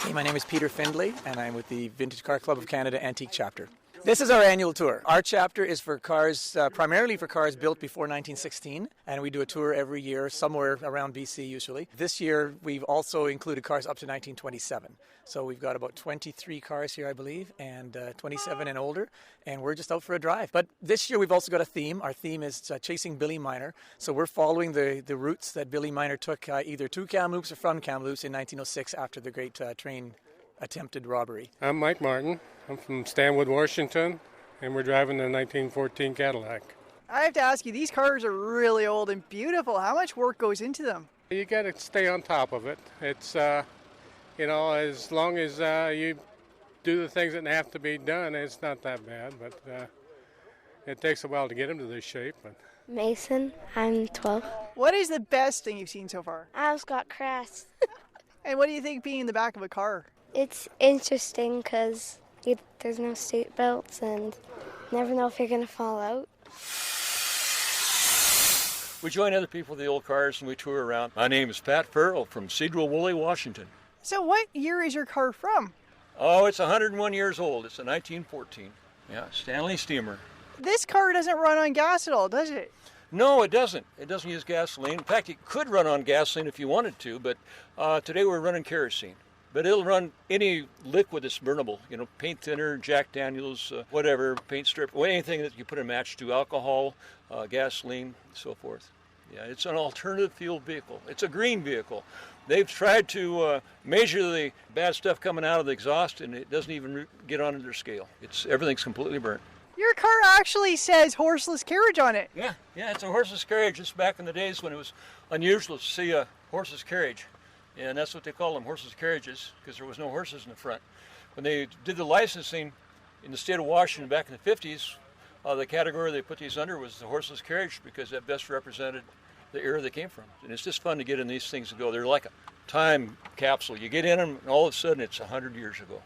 Hey, my name is Peter Findlay, and I'm with the Vintage Car Club of Canada Antique Chapter. This is our annual tour. Our chapter is for cars, primarily for cars built before 1916, and we do a tour every year, somewhere around BC usually. This year, we've also included cars up to 1927. So we've got about 23 cars here, I believe, and 27 and older, and we're just out for a drive. But this year, we've also got a theme. Our theme is Chasing Billy Miner. So we're following the routes that Billy Miner took either to Kamloops or from Kamloops in 1906 after the great train attempted robbery. I'm Mike Martin. I'm from Stanwood, Washington, and we're driving the 1914 Cadillac. I have to ask you, these cars are really old and beautiful. How much work goes into them? You got to stay on top of it. It's, as long as you do the things that have to be done, it's not that bad, but it takes a while to get them to this shape. But. Mason, I'm 12. What is the best thing you've seen so far? I've got Crest. And what do you think being in the back of a car? It's interesting because there's no seat belts and you never know if you're going to fall out. We join other people with the old cars and we tour around. My name is Pat Farrell from Cedral Woolley, Washington. So what year is your car from? Oh, it's 101 years old. It's a 1914. Yeah, Stanley steamer. This car doesn't run on gas at all, does it? No, it doesn't. It doesn't use gasoline. In fact, it could run on gasoline if you wanted to, but today we're running kerosene. But it'll run any liquid that's burnable, paint thinner, Jack Daniels, whatever, paint strip, anything that you put a match to, alcohol, gasoline, so forth. Yeah, it's an alternative fuel vehicle. It's a green vehicle. They've tried to measure the bad stuff coming out of the exhaust, and it doesn't even get onto their scale. Everything's completely burnt. Your car actually says horseless carriage on it. Yeah, it's a horseless carriage. Just back in the days when it was unusual to see a horseless carriage. And that's what they call them, horseless carriages, because there was no horses in the front. When they did the licensing in the state of Washington back in the 50s, the category they put these under was the horseless carriage because that best represented the era they came from. And it's just fun to get in these things and go. They're like a time capsule. You get in them, and all of a sudden it's 100 years ago.